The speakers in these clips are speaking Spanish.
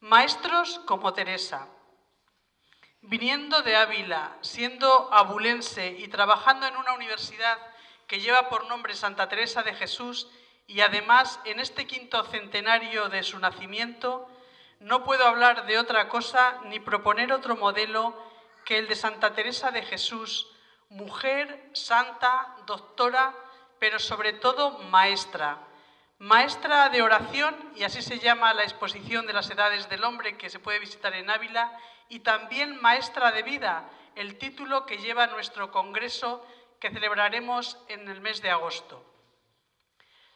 Maestros como Teresa. Viniendo de Ávila, siendo abulense y trabajando en una universidad que lleva por nombre Santa Teresa de Jesús y además en este quinto centenario de su nacimiento, no puedo hablar de otra cosa ni proponer otro modelo que el de Santa Teresa de Jesús, mujer, santa, doctora, pero sobre todo maestra. Maestra de oración, y así se llama la exposición de las edades del hombre que se puede visitar en Ávila, y también maestra de vida, el título que lleva nuestro congreso que celebraremos en el mes de agosto.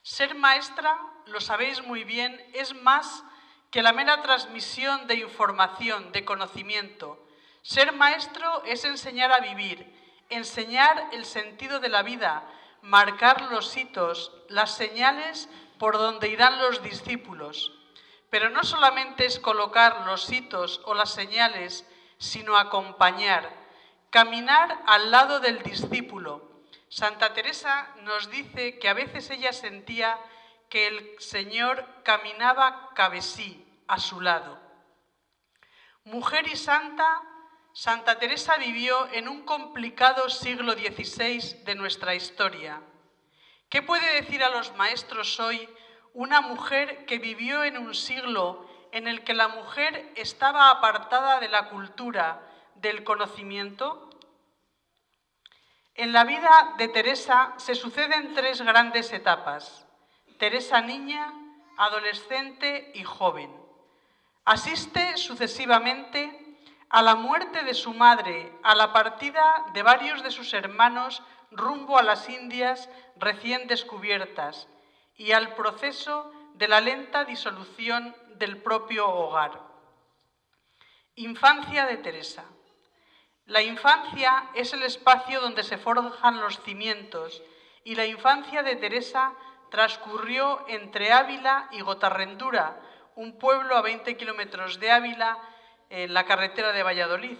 Ser maestra, lo sabéis muy bien, es más que la mera transmisión de información, de conocimiento. Ser maestro es enseñar a vivir, enseñar el sentido de la vida, marcar los hitos, las señales por donde irán los discípulos. Pero no solamente es colocar los hitos o las señales, sino acompañar, caminar al lado del discípulo. Santa Teresa nos dice que a veces ella sentía que el Señor caminaba cabe sí, a su lado. Mujer y santa, Santa Teresa vivió en un complicado siglo XVI de nuestra historia. ¿Qué puede decir a los maestros hoy una mujer que vivió en un siglo en el que la mujer estaba apartada de la cultura, del conocimiento? En la vida de Teresa se suceden tres grandes etapas: Teresa niña, adolescente y joven. Asiste sucesivamente a la muerte de su madre, a la partida de varios de sus hermanos rumbo a las Indias recién descubiertas y al proceso de la lenta disolución del propio hogar. Infancia de Teresa. La infancia es el espacio donde se forjan los cimientos y la infancia de Teresa transcurrió entre Ávila y Gotarrendura, un pueblo a 20 kilómetros de Ávila, en la carretera de Valladolid.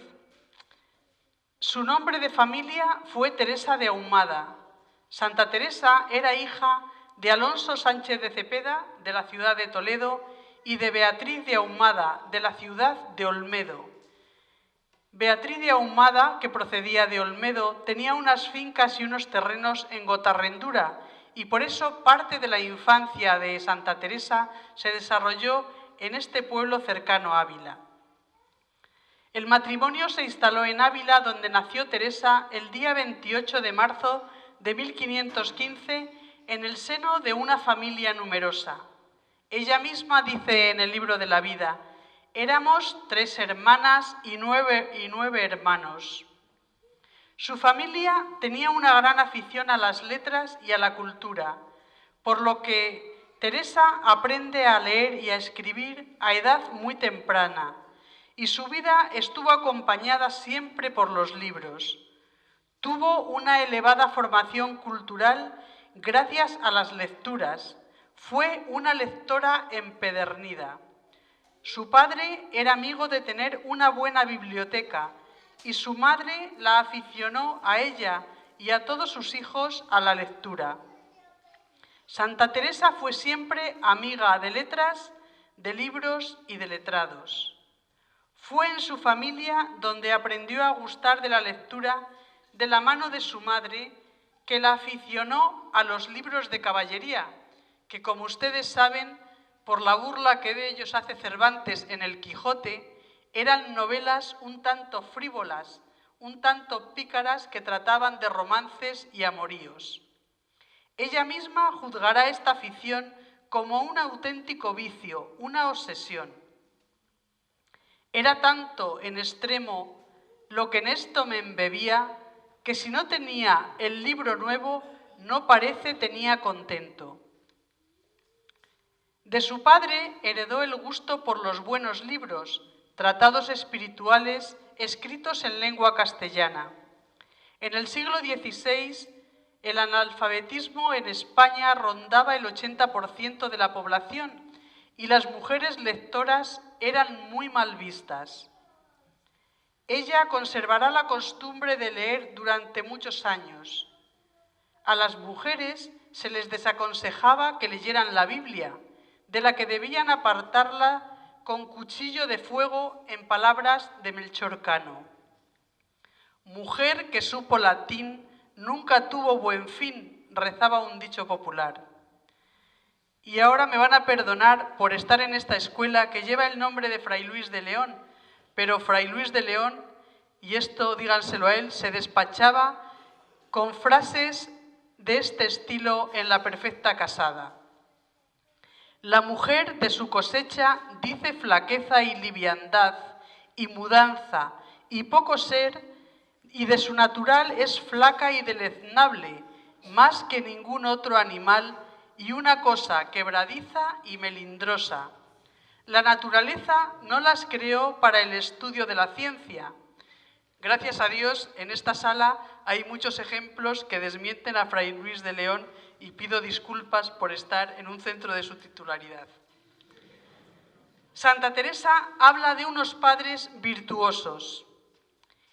Su nombre de familia fue Teresa de Ahumada. Santa Teresa era hija de Alonso Sánchez de Cepeda, de la ciudad de Toledo, y de Beatriz de Ahumada, de la ciudad de Olmedo. Beatriz de Ahumada, que procedía de Olmedo, tenía unas fincas y unos terrenos en Gotarrendura, y por eso parte de la infancia de Santa Teresa se desarrolló en este pueblo cercano a Ávila. El matrimonio se instaló en Ávila, donde nació Teresa el día 28 de marzo de 1515, en el seno de una familia numerosa. Ella misma dice en el libro de la vida: éramos 3 hermanas y nueve hermanos. Su familia tenía una gran afición a las letras y a la cultura, por lo que Teresa aprende a leer y a escribir a edad muy temprana, y su vida estuvo acompañada siempre por los libros. Tuvo una elevada formación cultural gracias a las lecturas. Fue una lectora empedernida. Su padre era amigo de tener una buena biblioteca y su madre la aficionó a ella y a todos sus hijos a la lectura. Santa Teresa fue siempre amiga de letras, de libros y de letrados. Fue en su familia donde aprendió a gustar de la lectura de la mano de su madre, que la aficionó a los libros de caballería, que, como ustedes saben, por la burla que de ellos hace Cervantes en El Quijote, eran novelas un tanto frívolas, un tanto pícaras, que trataban de romances y amoríos. Ella misma juzgará esta afición como un auténtico vicio, una obsesión. Era tanto en extremo lo que en esto me embebía, que si no tenía el libro nuevo, no parece tenía contento. De su padre heredó el gusto por los buenos libros, tratados espirituales escritos en lengua castellana. En el siglo XVI, el analfabetismo en España rondaba el 80% de la población y las mujeres lectoras eran muy mal vistas. Ella conservará la costumbre de leer durante muchos años. A las mujeres se les desaconsejaba que leyeran la Biblia, de la que debían apartarla con cuchillo de fuego, en palabras de Melchor Cano. Mujer que supo latín nunca tuvo buen fin, rezaba un dicho popular. Y ahora me van a perdonar por estar en esta escuela que lleva el nombre de Fray Luis de León, pero Fray Luis de León, y esto díganselo a él, se despachaba con frases de este estilo en La perfecta casada. La mujer de su cosecha dice flaqueza y liviandad, y mudanza, y poco ser, y de su natural es flaca y deleznable, más que ningún otro animal, y una cosa quebradiza y melindrosa. La naturaleza no las creó para el estudio de la ciencia. Gracias a Dios, en esta sala hay muchos ejemplos que desmienten a Fray Luis de León y pido disculpas por estar en un centro de su titularidad. Santa Teresa habla de unos padres virtuosos.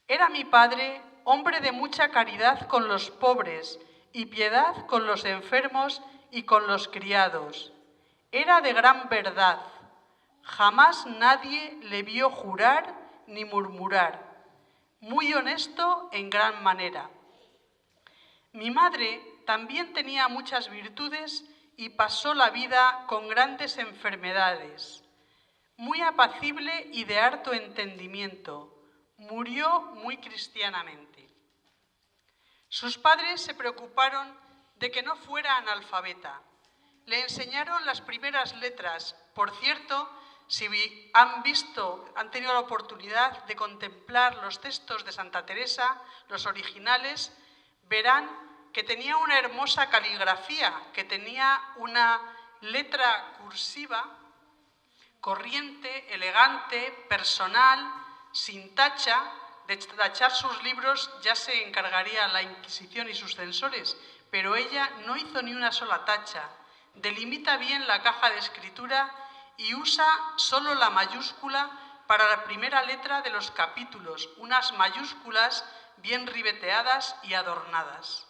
Era mi padre hombre de mucha caridad con los pobres y piedad con los enfermos y con los criados. Era de gran verdad. Jamás nadie le vio jurar ni murmurar. Muy honesto en gran manera. Mi madre también tenía muchas virtudes y pasó la vida con grandes enfermedades. Muy apacible y de harto entendimiento. Murió muy cristianamente. Sus padres se preocuparon de que no fuera analfabeta. Le enseñaron las primeras letras. Por cierto, si han tenido la oportunidad de contemplar los textos de Santa Teresa, los originales, verán que tenía una hermosa caligrafía, que tenía una letra cursiva, corriente, elegante, personal, sin tacha. De tachar sus libros ya se encargaría la Inquisición y sus censores, pero ella no hizo ni una sola tacha. Delimita bien la caja de escritura y usa solo la mayúscula para la primera letra de los capítulos, unas mayúsculas bien ribeteadas y adornadas.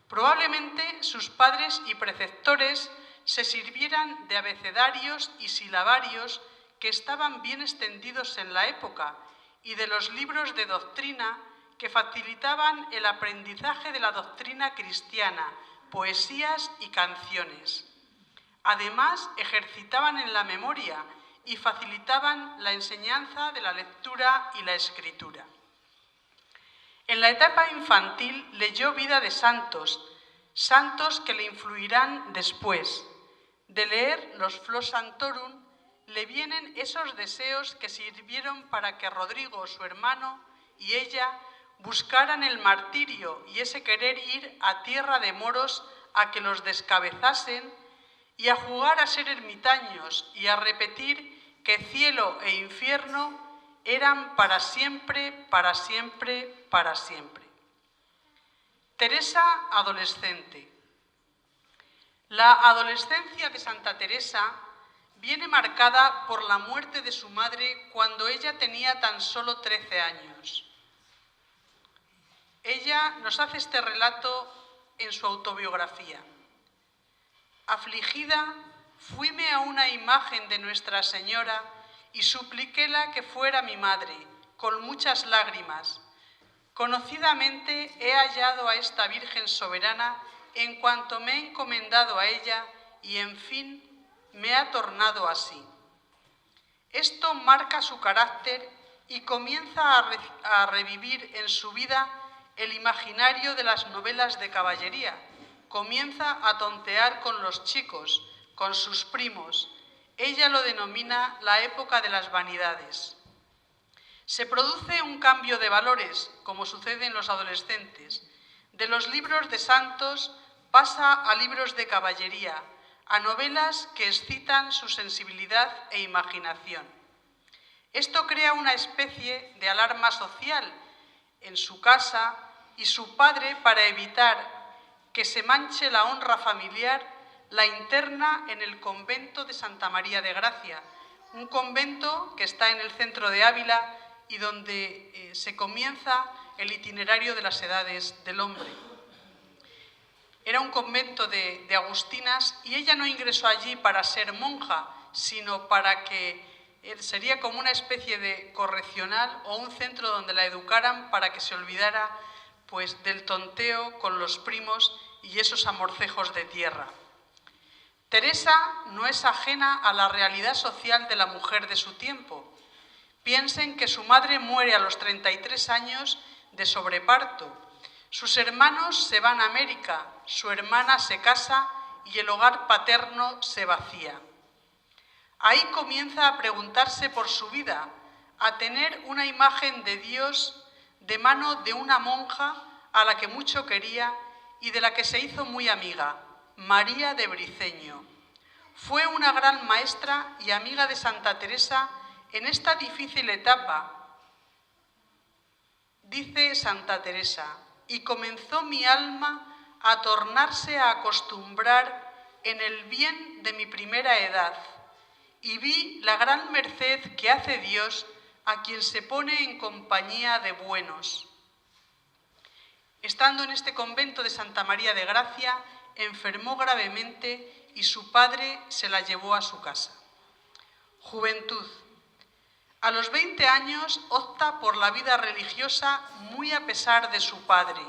Probablemente sus padres y preceptores se sirvieran de abecedarios y silabarios que estaban bien extendidos en la época y de los libros de doctrina que facilitaban el aprendizaje de la doctrina cristiana, poesías y canciones. Además, ejercitaban en la memoria y facilitaban la enseñanza de la lectura y la escritura. En la etapa infantil leyó vida de santos, santos que le influirán después. De leer los Flos Sanctorum le vienen esos deseos que sirvieron para que Rodrigo, su hermano, y ella buscaran el martirio y ese querer ir a tierra de moros a que los descabezasen y a jugar a ser ermitaños y a repetir que cielo e infierno eran para siempre, para siempre, para siempre. Teresa, adolescente. La adolescencia de Santa Teresa viene marcada por la muerte de su madre cuando ella tenía tan solo 13 años. Ella nos hace este relato en su autobiografía. Afligida, fuime a una imagen de Nuestra Señora y supliquéla que fuera mi madre, con muchas lágrimas. Conocidamente he hallado a esta Virgen soberana en cuanto me he encomendado a ella y, en fin, me ha tornado así. Esto marca su carácter y comienza a revivir en su vida el imaginario de las novelas de caballería. Comienza a tontear con los chicos, con sus primos. Ella lo denomina la época de las vanidades. Se produce un cambio de valores, como sucede en los adolescentes. De los libros de santos pasa a libros de caballería, a novelas que excitan su sensibilidad e imaginación. Esto crea una especie de alarma social en su casa y su padre, para evitar que se manche la honra familiar, la interna en el convento de Santa María de Gracia, un convento que está en el centro de Ávila y donde se comienza el itinerario de las edades del hombre. Era un convento de agustinas y ella no ingresó allí para ser monja, sino para que sería como una especie de correccional o un centro donde la educaran para que se olvidara pues del tonteo con los primos y esos amorcejos de tierra. Teresa no es ajena a la realidad social de la mujer de su tiempo. Piensen que su madre muere a los 33 años de sobreparto. Sus hermanos se van a América, su hermana se casa y el hogar paterno se vacía. Ahí comienza a preguntarse por su vida, a tener una imagen de Dios de mano de una monja a la que mucho quería y de la que se hizo muy amiga, María de Briceño. Fue una gran maestra y amiga de Santa Teresa en esta difícil etapa. Dice Santa Teresa, y comenzó mi alma a tornarse a acostumbrar en el bien de mi primera edad, y vi la gran merced que hace Dios a quien se pone en compañía de buenos. Estando en este convento de Santa María de Gracia, enfermó gravemente y su padre se la llevó a su casa. Juventud. A los 20 años opta por la vida religiosa muy a pesar de su padre.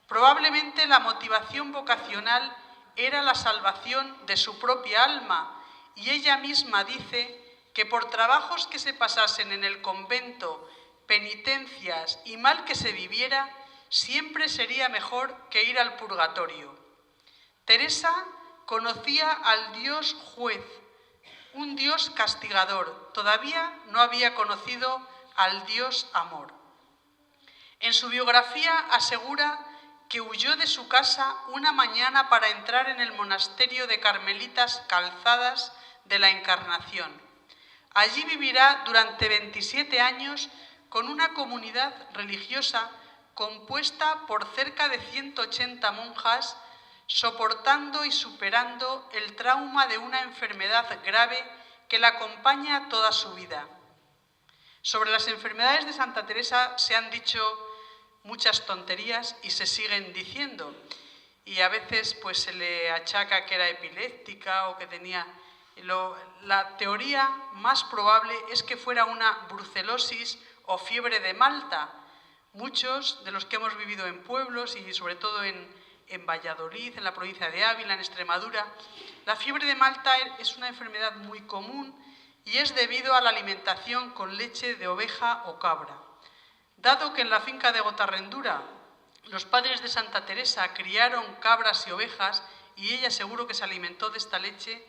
Probablemente la motivación vocacional era la salvación de su propia alma, y ella misma dice que por trabajos que se pasasen en el convento, penitencias y mal que se viviera, siempre sería mejor que ir al purgatorio. Teresa conocía al Dios juez, un Dios castigador. Todavía no había conocido al Dios amor. En su biografía asegura que huyó de su casa una mañana para entrar en el monasterio de Carmelitas Calzadas de la Encarnación. Allí vivirá durante 27 años con una comunidad religiosa compuesta por cerca de 180 monjas, soportando y superando el trauma de una enfermedad grave que la acompaña toda su vida. Sobre las enfermedades de Santa Teresa se han dicho muchas tonterías y se siguen diciendo, y a veces pues se le achaca que era epiléptica o que tenía... La teoría más probable es que fuera una brucelosis o fiebre de Malta. Muchos de los que hemos vivido en pueblos y sobre todo en Valladolid, en la provincia de Ávila, en Extremadura, la fiebre de Malta es una enfermedad muy común y es debido a la alimentación con leche de oveja o cabra. Dado que en la finca de Gotarrendura los padres de Santa Teresa criaron cabras y ovejas y ella seguro que se alimentó de esta leche,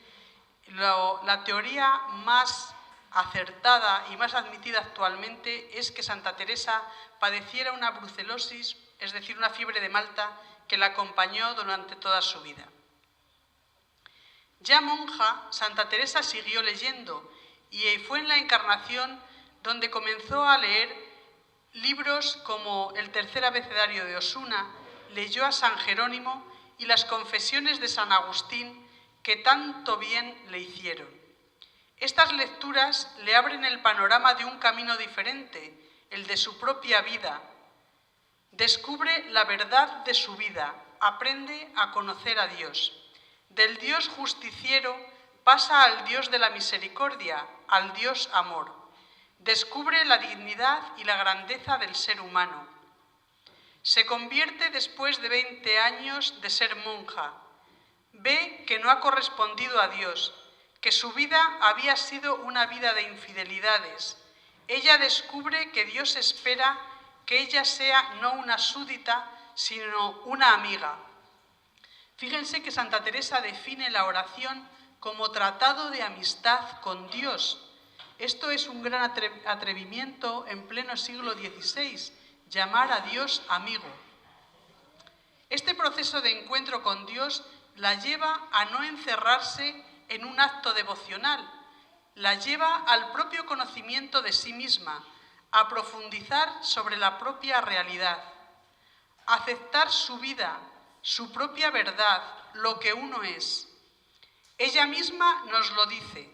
la teoría más acertada y más admitida actualmente es que Santa Teresa padeciera una brucelosis, es decir, una fiebre de Malta, que la acompañó durante toda su vida. Ya monja, Santa Teresa siguió leyendo y fue en la Encarnación donde comenzó a leer libros como el Tercer Abecedario de Osuna, leyó a San Jerónimo y las Confesiones de San Agustín, que tanto bien le hicieron. Estas lecturas le abren el panorama de un camino diferente, el de su propia vida. Descubre la verdad de su vida, aprende a conocer a Dios. Del Dios justiciero pasa al Dios de la misericordia, al Dios amor. Descubre la dignidad y la grandeza del ser humano. Se convierte después de 20 años de ser monja. Ve que no ha correspondido a Dios, que su vida había sido una vida de infidelidades. Ella descubre que Dios espera que ella sea no una súdita, sino una amiga. Fíjense que Santa Teresa define la oración como tratado de amistad con Dios. Esto es un gran atrevimiento en pleno siglo XVI, llamar a Dios amigo. Este proceso de encuentro con Dios la lleva a no encerrarse en un acto devocional, la lleva al propio conocimiento de sí misma, a profundizar sobre la propia realidad, a aceptar su vida, su propia verdad, lo que uno es. Ella misma nos lo dice.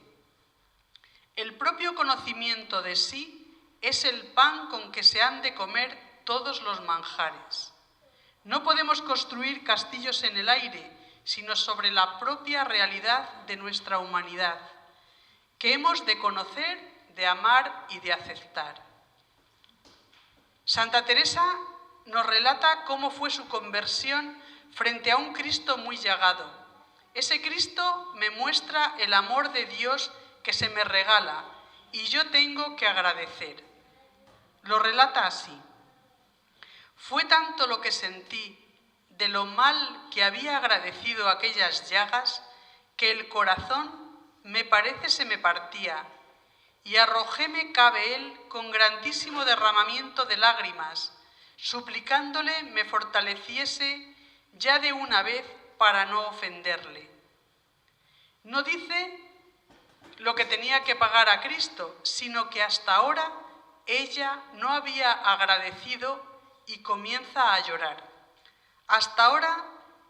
El propio conocimiento de sí es el pan con que se han de comer todos los manjares. No podemos construir castillos en el aire, sino sobre la propia realidad de nuestra humanidad. que hemos de conocer, de amar y de aceptar. Santa Teresa nos relata cómo fue su conversión frente a un Cristo muy llagado. Ese Cristo me muestra el amor de Dios que se me regala y yo tengo que agradecer. Lo relata así: fue tanto lo que sentí de lo mal que había agradecido aquellas llagas que el corazón me parece se me partía y arrojóme cabe él con grandísimo derramamiento de lágrimas, suplicándole me fortaleciese ya de una vez para no ofenderle. No dice lo que tenía que pagar a Cristo, sino que hasta ahora ella no había agradecido y comienza a llorar. Hasta ahora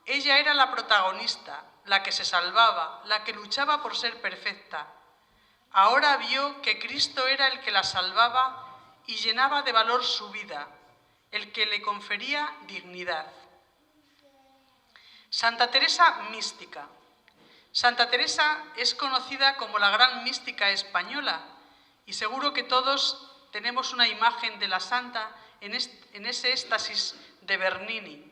ella era la protagonista, la que se salvaba, la que luchaba por ser perfecta. Ahora vio que Cristo era el que la salvaba y llenaba de valor su vida, el que le confería dignidad. Santa Teresa mística. Santa Teresa es conocida como la gran mística española y seguro que todos tenemos una imagen de la santa en ese éxtasis de Bernini.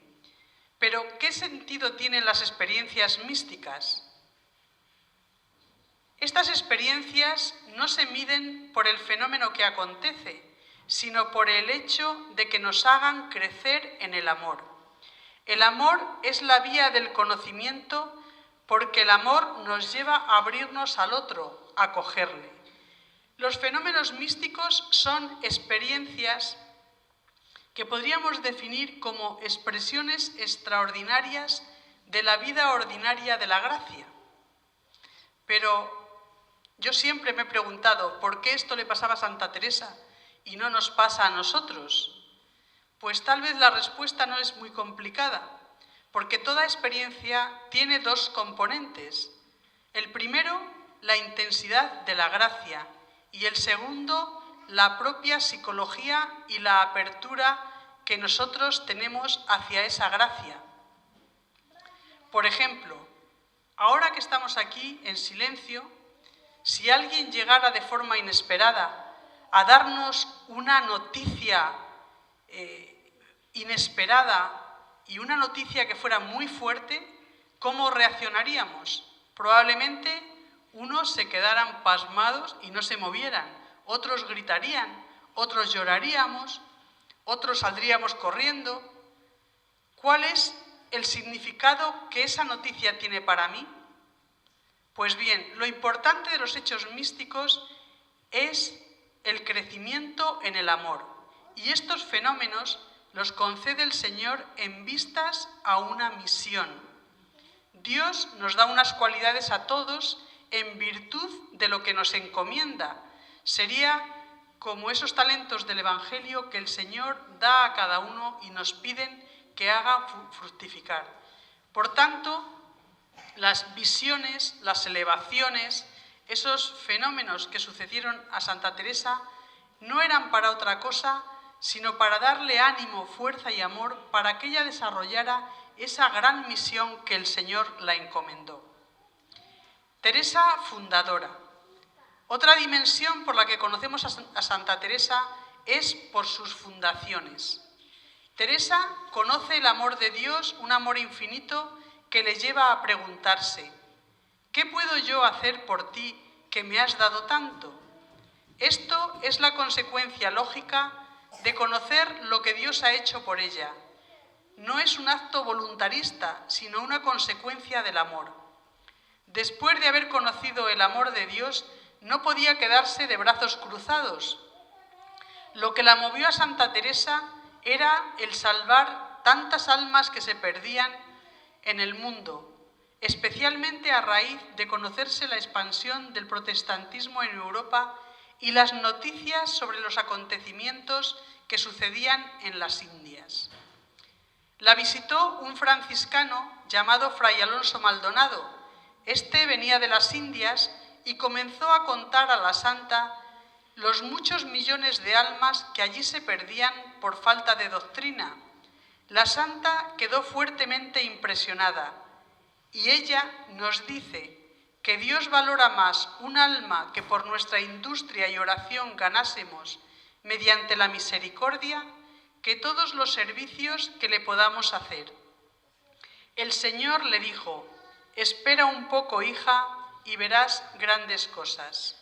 Pero, ¿qué sentido tienen las experiencias místicas? Estas experiencias no se miden por el fenómeno que acontece, sino por el hecho de que nos hagan crecer en el amor. El amor es la vía del conocimiento porque el amor nos lleva a abrirnos al otro, a acogerle. Los fenómenos místicos son experiencias que podríamos definir como expresiones extraordinarias de la vida ordinaria de la gracia. Pero yo siempre me he preguntado por qué esto le pasaba a Santa Teresa y no nos pasa a nosotros. Pues tal vez la respuesta no es muy complicada, porque toda experiencia tiene dos componentes. El primero, la intensidad de la gracia, y el segundo, la propia psicología y la apertura que nosotros tenemos hacia esa gracia. Por ejemplo, ahora que estamos aquí en silencio, si alguien llegara de forma inesperada a darnos una noticia inesperada y una noticia que fuera muy fuerte, ¿cómo reaccionaríamos? Probablemente unos se quedaran pasmados y no se movieran, otros gritarían, otros lloraríamos, otros saldríamos corriendo. ¿Cuál es el significado que esa noticia tiene para mí? Pues bien, lo importante de los hechos místicos es el crecimiento en el amor. Y estos fenómenos los concede el Señor en vistas a una misión. Dios nos da unas cualidades a todos en virtud de lo que nos encomienda. Sería como esos talentos del Evangelio que el Señor da a cada uno y nos piden que haga fructificar. Por tanto, las visiones, las elevaciones, esos fenómenos que sucedieron a Santa Teresa no eran para otra cosa, sino para darle ánimo, fuerza y amor para que ella desarrollara esa gran misión que el Señor la encomendó. Teresa fundadora. Otra dimensión por la que conocemos a Santa Teresa es por sus fundaciones. Teresa conoce el amor de Dios, un amor infinito que le lleva a preguntarse: ¿qué puedo yo hacer por ti que me has dado tanto? Esto es la consecuencia lógica de conocer lo que Dios ha hecho por ella. No es un acto voluntarista, sino una consecuencia del amor. Después de haber conocido el amor de Dios, no podía quedarse de brazos cruzados. Lo que la movió a Santa Teresa era el salvar tantas almas que se perdían en el mundo, especialmente a raíz de conocerse la expansión del protestantismo en Europa y las noticias sobre los acontecimientos que sucedían en las Indias. La visitó un franciscano llamado Fray Alonso Maldonado. Este venía de las Indias y comenzó a contar a la santa los muchos millones de almas que allí se perdían por falta de doctrina. La santa quedó fuertemente impresionada y ella nos dice que Dios valora más un alma que por nuestra industria y oración ganásemos mediante la misericordia que todos los servicios que le podamos hacer. El Señor le dijo: espera un poco, hija, y verás grandes cosas.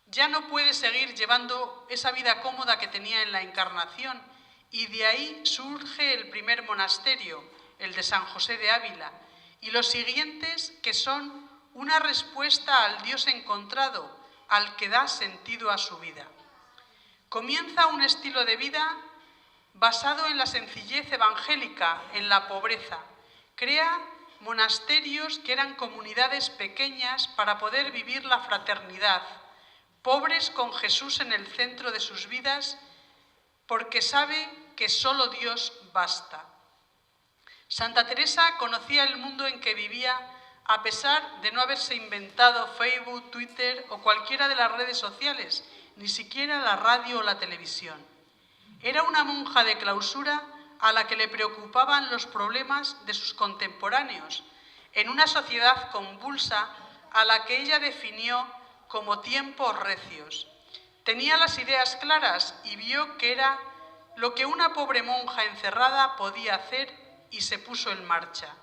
Ya no puede seguir llevando esa vida cómoda que tenía en la Encarnación, y de ahí surge el primer monasterio, el de San José de Ávila, y los siguientes, que son una respuesta al Dios encontrado, al que da sentido a su vida. Comienza un estilo de vida basado en la sencillez evangélica, en la pobreza. Crea monasterios que eran comunidades pequeñas para poder vivir la fraternidad, pobres con Jesús en el centro de sus vidas, porque sabe que solo Dios basta. Santa Teresa conocía el mundo en que vivía a pesar de no haberse inventado Facebook, Twitter o cualquiera de las redes sociales, ni siquiera la radio o la televisión. Era una monja de clausura a la que le preocupaban los problemas de sus contemporáneos, en una sociedad convulsa a la que ella definió como tiempos recios. Tenía las ideas claras y vio que era lo que una pobre monja encerrada podía hacer y se puso en marcha.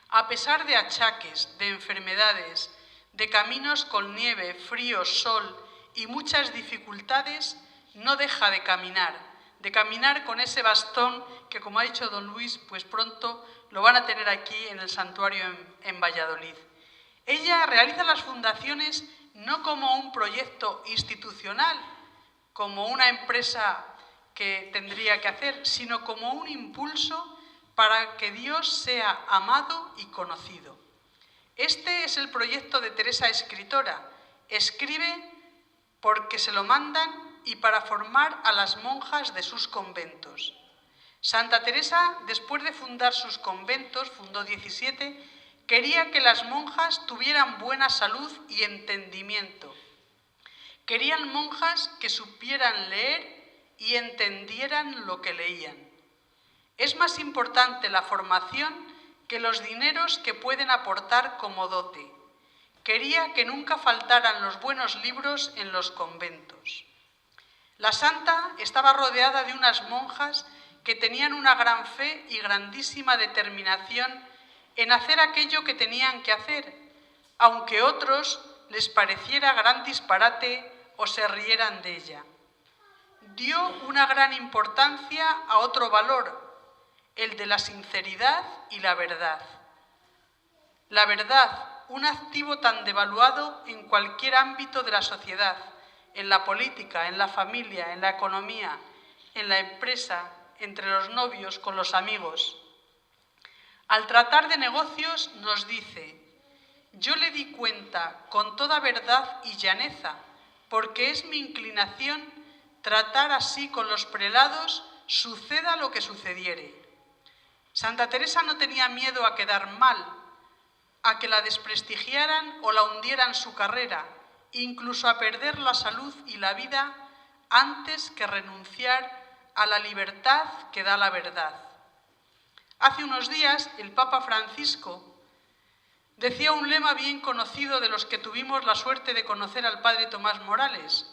A pesar de achaques, de enfermedades, de caminos con nieve, frío, sol y muchas dificultades, no deja de caminar con ese bastón que, como ha dicho don Luis, pues pronto lo van a tener aquí en el santuario en Valladolid. Ella realiza las fundaciones no como un proyecto institucional, como una empresa que tendría que hacer, sino como un impulso para que Dios sea amado y conocido. Este es el proyecto de Teresa Escritora. Escribe porque se lo mandan y para formar a las monjas de sus conventos. Santa Teresa, después de fundar sus conventos, fundó 17, quería que las monjas tuvieran buena salud y entendimiento. Querían monjas que supieran leer y entendieran lo que leían. Es más importante la formación que los dineros que pueden aportar como dote. Quería que nunca faltaran los buenos libros en los conventos. La santa estaba rodeada de unas monjas que tenían una gran fe y grandísima determinación en hacer aquello que tenían que hacer, aunque otros les pareciera gran disparate o se rieran de ella. Dio una gran importancia a otro valor, el de la sinceridad y la verdad. La verdad, un activo tan devaluado en cualquier ámbito de la sociedad, en la política, en la familia, en la economía, en la empresa, entre los novios, con los amigos. Al tratar de negocios nos dice: yo le di cuenta con toda verdad y llaneza, porque es mi inclinación tratar así con los prelados, suceda lo que sucediere. Santa Teresa no tenía miedo a quedar mal, a que la desprestigiaran o la hundieran su carrera, incluso a perder la salud y la vida antes que renunciar a la libertad que da la verdad. Hace unos días el Papa Francisco decía un lema bien conocido de los que tuvimos la suerte de conocer al Padre Tomás Morales: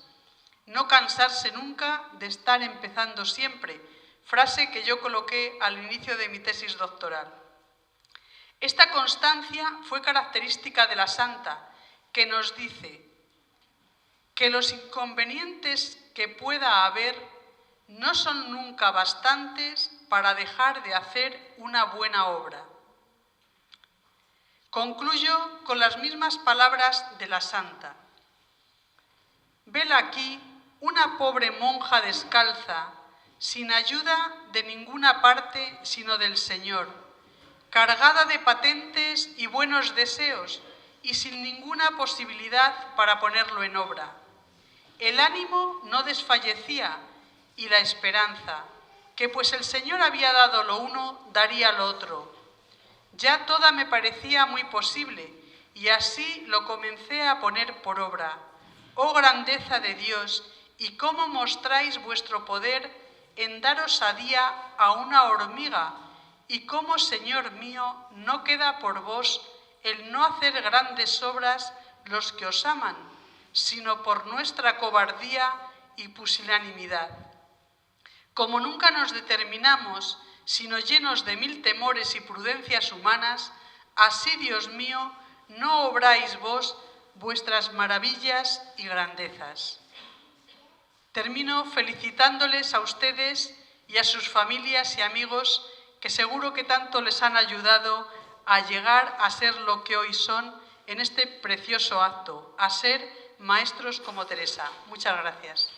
no cansarse nunca de estar empezando siempre, frase que yo coloqué al inicio de mi tesis doctoral. Esta constancia fue característica de la santa, que nos dice que los inconvenientes que pueda haber no son nunca bastantes para dejar de hacer una buena obra. Concluyo con las mismas palabras de la santa. Vela aquí una pobre monja descalza, sin ayuda de ninguna parte sino del Señor, cargada de patentes y buenos deseos y sin ninguna posibilidad para ponerlo en obra. El ánimo no desfallecía y la esperanza, que pues el Señor había dado lo uno, daría lo otro. Ya toda me parecía muy posible y así lo comencé a poner por obra. Oh grandeza de Dios, y cómo mostráis vuestro poder en dar osadía a una hormiga, y cómo, Señor mío, no queda por vos el no hacer grandes obras los que os aman, sino por nuestra cobardía y pusilanimidad. Como nunca nos determinamos, sino llenos de 1000 temores y prudencias humanas, así, Dios mío, no obráis vos vuestras maravillas y grandezas. Termino felicitándoles a ustedes y a sus familias y amigos que seguro que tanto les han ayudado a llegar a ser lo que hoy son en este precioso acto, a ser maestros como Teresa. Muchas gracias.